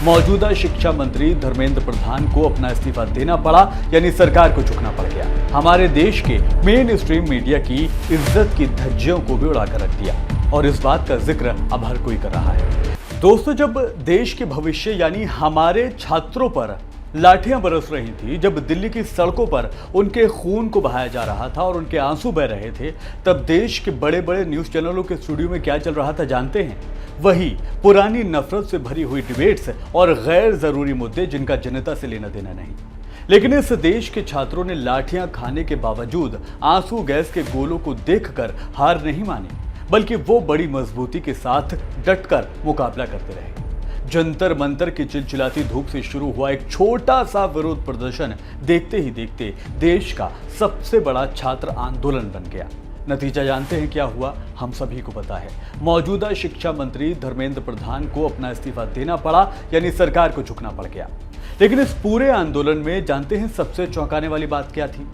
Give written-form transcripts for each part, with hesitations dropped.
मौजूदा शिक्षा मंत्री धर्मेंद्र प्रधान को अपना इस्तीफा देना पड़ा, यानी सरकार को झुकना पड़ गया। हमारे देश के मेन स्ट्रीम मीडिया की इज्जत की धज्जियों को भी उड़ाकर रख दिया और इस बात का जिक्र अब हर कोई कर रहा है। दोस्तों, जब देश के भविष्य यानी हमारे छात्रों पर लाठियां बरस रही थी, जब दिल्ली की सड़कों पर उनके खून को बहाया जा रहा था और उनके आंसू बह रहे थे, तब देश के बड़े बड़े न्यूज चैनलों के स्टूडियो में क्या चल रहा था जानते हैं? वही पुरानी नफरत से भरी हुई डिबेट्स और गैर जरूरी मुद्दे जिनका जनता से लेना देना नहीं। लेकिन इस देश के छात्रों ने लाठियां खाने के बावजूद आंसू गैस के गोलों को देखकर हार नहीं मानी, बल्कि वो बड़ी मजबूती के साथ डटकर मुकाबला करते रहे। जंतर मंतर की चिलचिलाती धूप से शुरू हुआ एक छोटा सा विरोध प्रदर्शन देखते ही देखते देश का सबसे बड़ा छात्र आंदोलन बन गया। नतीजा जानते हैं क्या हुआ? हम सभी को पता है। मौजूदा शिक्षा मंत्री धर्मेंद्र प्रधान को अपना इस्तीफा देना पड़ा, यानी सरकार को झुकना पड़ गया। लेकिन इस पूरे आंदोलन में जानते हैं सबसे चौंकाने वाली बात क्या थी?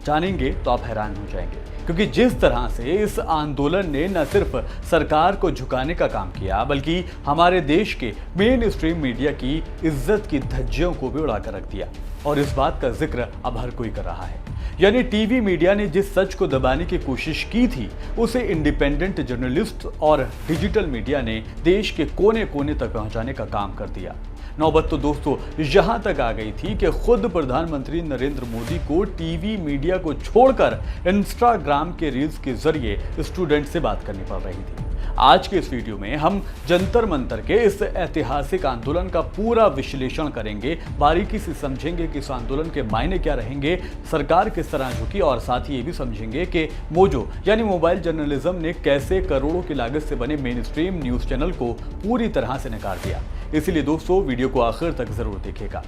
जानेंगे तो आप हैरान हो जाएंगे, क्योंकि जिस तरह से इस आंदोलन ने न सिर्फ सरकार को झुकाने का काम किया, बल्कि हमारे देश के मेन स्ट्रीम मीडिया की इज्जत की धज्जियों को भी उड़ाकर रख दिया और इस बात का जिक्र अब हर कोई कर रहा है। यानी टीवी मीडिया ने जिस सच को दबाने की कोशिश की थी, उसे इंडिपेंडेंट जर्नलिस्ट और डिजिटल मीडिया ने देश के कोने कोने तक पहुंचाने का काम कर दिया। नौबत तो दोस्तों यहां तक आ गई थी कि खुद प्रधानमंत्री नरेंद्र मोदी को टीवी मीडिया को छोड़कर इंस्टाग्राम के रील्स के जरिए स्टूडेंट से बात करनी पड़ रही थी। आज के इस वीडियो में हम जंतर मंतर के इस ऐतिहासिक आंदोलन का पूरा विश्लेषण करेंगे, बारीकी से समझेंगे कि इस आंदोलन के मायने क्या रहेंगे, सरकार किस तरह झुकी, और साथ ही ये भी समझेंगे कि मोजो यानी मोबाइल जर्नलिज्म ने कैसे करोड़ों की लागत से बने मेन स्ट्रीम न्यूज चैनल को पूरी तरह से नकार दिया। इसलिए दोस्तों वीडियो को आखिर तक जरूर देखिएगा।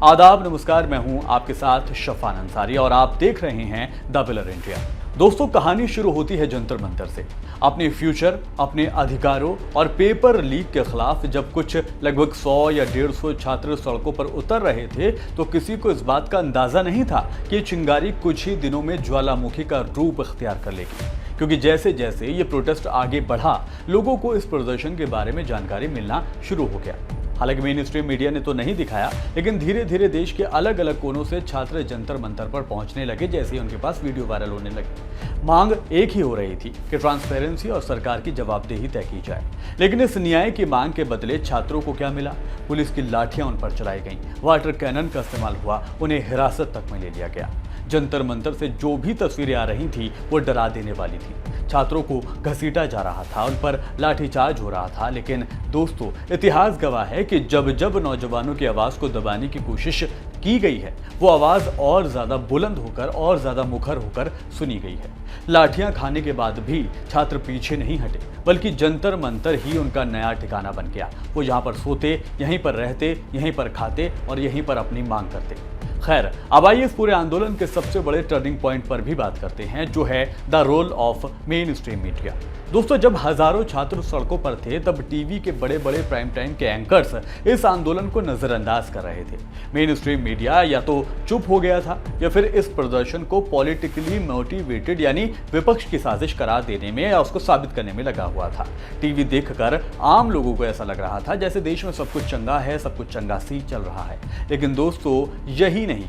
आदाब, नमस्कार, मैं हूं आपके साथ शफान अंसारी और आप देख रहे हैं द पिलर इंडिया। दोस्तों, कहानी शुरू होती है जंतर मंतर से। अपने फ्यूचर, अपने अधिकारों और पेपर लीक के खिलाफ जब कुछ लगभग 100 या 150 छात्र सड़कों पर उतर रहे थे, तो किसी को इस बात का अंदाजा नहीं था कि चिंगारी कुछ ही दिनों में ज्वालामुखी का रूप इख्तियार कर लेगी। क्योंकि जैसे जैसे ये प्रोटेस्ट आगे बढ़ा, लोगों को इस प्रदर्शन के बारे में जानकारी मिलना शुरू हो गया। हालांकि मेन स्ट्रीम मीडिया ने तो नहीं दिखाया, लेकिन धीरे धीरे देश के अलग अलग कोनों से छात्र जंतर मंतर पर पहुंचने लगे जैसे ही उनके पास वीडियो वायरल होने लगी। मांग एक ही हो रही थी कि ट्रांसपेरेंसी और सरकार की जवाबदेही तय की जाए। लेकिन इस न्याय की मांग के बदले छात्रों को क्या मिला? पुलिस की लाठियां उन पर चलाई गईं, वाटर कैनन का इस्तेमाल हुआ, उन्हें हिरासत तक में ले लिया गया। जंतर मंतर से जो भी तस्वीरें आ रही थी वो डरा देने वाली थी। छात्रों को घसीटा जा रहा था, उन पर लाठीचार्ज हो रहा था। लेकिन दोस्तों, इतिहास गवाह है कि जब जब नौजवानों की आवाज को दबाने की कोशिश की गई है, वो आवाज और ज्यादा बुलंद होकर और ज्यादा मुखर होकर सुनी गई है। लाठियां खाने के बाद भी छात्र पीछे नहीं हटे, बल्कि जंतर मंतर ही उनका नया ठिकाना बन गया। वो यहाँ पर सोते, यहीं पर रहते, यहीं पर खाते और यहीं पर अपनी मांग करते। खैर, अब आइए इस पूरे आंदोलन के सबसे बड़े टर्निंग पॉइंट पर भी बात करते हैं, जो है the role of mainstream media. दोस्तों, जब हजारों छात्र सड़कों पर थे, तब टीवी के बड़े बड़े प्राइम टाइम के एंकर्स इस आंदोलन को नजरअंदाज कर रहे थे। मेन स्ट्रीम मीडिया या तो चुप हो गया था या फिर इस प्रदर्शन को पॉलिटिकली मोटिवेटेड यानी विपक्ष की साजिश करार देने में या उसको साबित करने में लगा हुआ था। टीवी देखकर आम लोगों को ऐसा लग रहा था जैसे देश में सब कुछ चंगा है, सब कुछ चंगा सी चल रहा है। लेकिन दोस्तों, यही नहीं,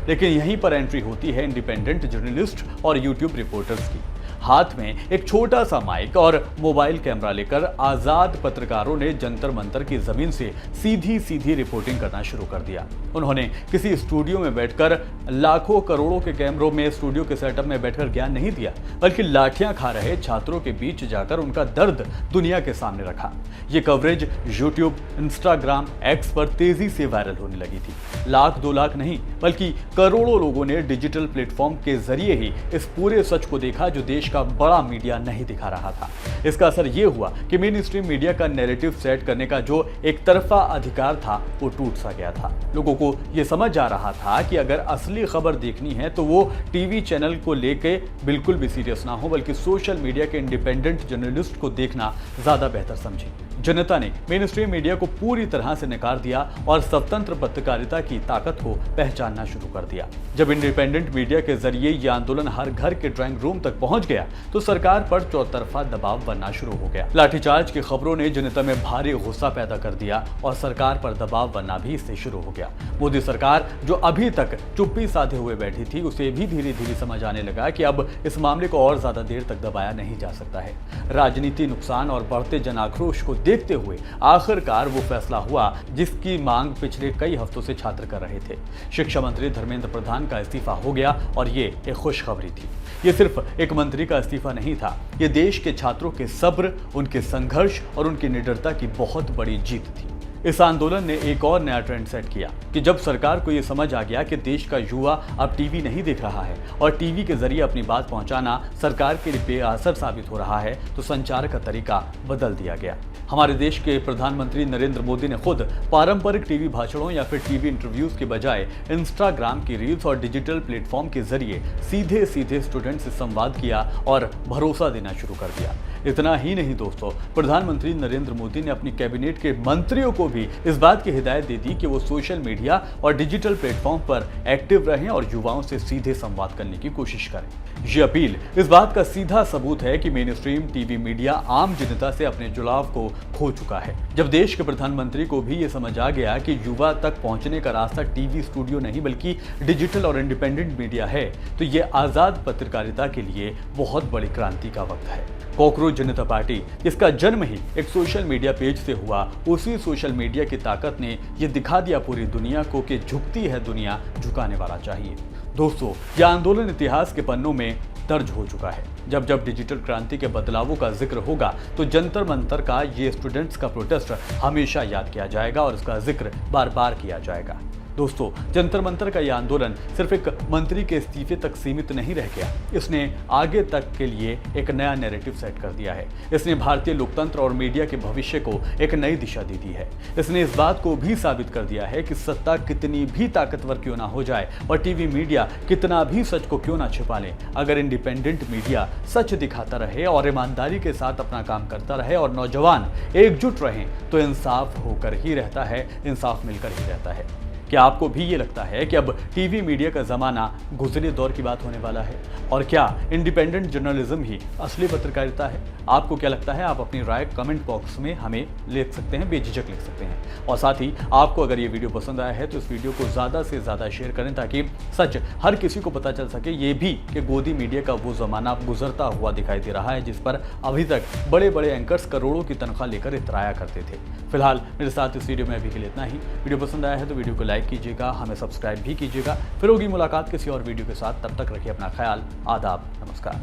लेकिन यहीं पर एंट्री होती है इंडिपेंडेंट जर्नलिस्ट और यूट्यूब रिपोर्टर्स की। हाथ में एक छोटा सा माइक और मोबाइल कैमरा लेकर आजाद पत्रकारों ने जंतर मंतर की जमीन से सीधी सीधी रिपोर्टिंग करना शुरू कर दिया। उन्होंने किसी स्टूडियो में बैठकर लाखों करोड़ों के कैमरों में स्टूडियो के सेटअप में बैठकर ज्ञान नहीं दिया, बल्कि लाठियां खा रहे छात्रों के बीच जाकर उनका दर्द दुनिया के सामने रखा। ये कवरेज यूट्यूब, इंस्टाग्राम, एक्स पर तेजी से वायरल होने लगी थी। लाख 2 लाख नहीं, बल्कि करोड़ों लोगों ने डिजिटल प्लेटफॉर्म के जरिए ही इस पूरे सच को देखा जो देश का बड़ा मीडिया नहीं दिखा रहा था। इसका असर यह हुआ कि मेन स्ट्रीम मीडिया का नैरेटिव सेट करने का जो एक तरफा अधिकार था वो टूट सा गया था। लोगों को यह समझ आ रहा था कि अगर असली खबर देखनी है तो वो टीवी चैनल को लेके बिल्कुल भी सीरियस ना हो, बल्कि सोशल मीडिया के इंडिपेंडेंट जर्नलिस्ट को देखना ज्यादा बेहतर समझे। जनता ने मेन स्ट्रीम मीडिया को पूरी तरह से नकार दिया और स्वतंत्र पत्रकारिता की ताकत को पहचानना शुरू कर दिया। जब इंडिपेंडेंट मीडिया के जरिए यह आंदोलन हर घर के ड्राइंग रूम तक पहुंच गया, गया तो सरकार पर चौतरफा दबाव बनना शुरू हो गया। लाठीचार्ज की खबरों ने जनता में भारी गुस्सा पैदा कर दिया और सरकार पर दबाव बनना भी इससे शुरू हो गया। मोदी सरकार जो अभी तक चुप्पी साधे हुए बैठी थी, उसे भी धीरे धीरे समझ आने लगा कि अब इस मामले को और ज्यादा देर तक दबाया नहीं जा सकता है। राजनीति नुकसान और बढ़ते जन आक्रोश को देखते हुए आखिरकार वो फैसला हुआ जिसकी मांग पिछले कई हफ्तों से छात्र कर रहे थे। शिक्षा मंत्री धर्मेंद्र प्रधान का इस्तीफा हो गया और ये एक खुशखबरी थी। ये सिर्फ एक मंत्री का इस्तीफा नहीं था, ये देश के छात्रों के सब्र, उनके संघर्ष और उनकी निडरता की बहुत बड़ी जीत थी। इस आंदोलन ने एक और नया ट्रेंड सेट किया कि जब सरकार को यह समझ आ गया कि देश का युवा अब टीवी नहीं देख रहा है और टीवी के जरिए अपनी बात पहुंचाना सरकार के लिए बेअसर साबित हो रहा है, तो संचार का तरीका बदल दिया गया। हमारे देश के प्रधानमंत्री नरेंद्र मोदी ने खुद पारंपरिक टीवी भाषणों या फिर टीवी इंटरव्यूज के बजाय इंस्टाग्राम की रील्स और डिजिटल प्लेटफॉर्म के जरिए सीधे सीधे स्टूडेंट से संवाद किया और भरोसा देना शुरू कर दिया। इतना ही नहीं दोस्तों, प्रधानमंत्री नरेंद्र मोदी ने अपनी कैबिनेट के मंत्रियों को भी इस बात की हिदायत दे दी कि वो सोशल मीडिया और डिजिटल प्लेटफॉर्म पर एक्टिव रहें और युवाओं से सीधे संवाद करने की कोशिश करें। ये अपील इस बात का सीधा सबूत है कि मेन स्ट्रीम टीवी मीडिया आम जनता से अपने जुड़ाव को खो चुका है। जब देश के प्रधानमंत्री को भी ये समझ आ गया कि युवा तक पहुंचने का रास्ता टीवी स्टूडियो नहीं बल्कि डिजिटल और इंडिपेंडेंट मीडिया है, तो ये आजाद पत्रकारिता के लिए बहुत बड़ी क्रांति का वक्त है। कॉकरोच जनता पार्टी, जिसका जन्म ही एक सोशल मीडिया पेज से हुआ, उसी सोशल मीडिया की ताकत ने यह दिखा दिया पूरी दुनिया को कि झुकती है दुनिया, झुकाने वाला चाहिए। दोस्तों, यह आंदोलन इतिहास के पन्नों में दर्ज हो चुका है। जब जब डिजिटल क्रांति के बदलावों का जिक्र होगा तो जंतर मंतर का ये स्टूडेंट्स का प्रोटेस्ट हमेशा याद किया जाएगा और उसका जिक्र बार बार किया जाएगा। दोस्तों, जंतर मंतर का यह आंदोलन सिर्फ एक मंत्री के इस्तीफे तक सीमित नहीं रह गया, इसने आगे तक के लिए एक नया नैरेटिव सेट कर दिया है। इसने भारतीय लोकतंत्र और मीडिया के भविष्य को एक नई दिशा दे दी है। इसने इस बात को भी साबित कर दिया है कि सत्ता कितनी भी ताकतवर क्यों ना हो जाए और टीवी मीडिया कितना भी सच को क्यों ना छिपा ले, अगर इंडिपेंडेंट मीडिया सच दिखाता रहे और ईमानदारी के साथ अपना काम करता रहे और नौजवान एकजुट रहें, तो इंसाफ होकर ही रहता है, इंसाफ मिलकर ही रहता है। क्या आपको भी ये लगता है कि अब टीवी मीडिया का जमाना गुजरे दौर की बात होने वाला है? और क्या इंडिपेंडेंट जर्नलिज्म ही असली पत्रकारिता है? आपको क्या लगता है? आप अपनी राय कमेंट बॉक्स में हमें लिख सकते हैं, बेझिझक लिख सकते हैं। और साथ ही आपको अगर ये वीडियो पसंद आया है तो इस वीडियो को ज़्यादा से ज़्यादा शेयर करें ताकि सच हर किसी को पता चल सके, ये भी कि गोदी मीडिया का वो ज़माना गुजरता हुआ दिखाई दे रहा है जिस पर अभी तक बड़े बड़े एंकर्स करोड़ों की तनख्वाह लेकर इतराया करते थे। फिलहाल मेरे साथ इस वीडियो में अभी के लिए इतना ही। वीडियो पसंद आया है तो वीडियो को लाइक कीजिएगा, हमें सब्सक्राइब भी कीजिएगा। फिर होगी मुलाकात किसी और वीडियो के साथ, तब तक रखिए अपना ख्याल। आदाब, नमस्कार।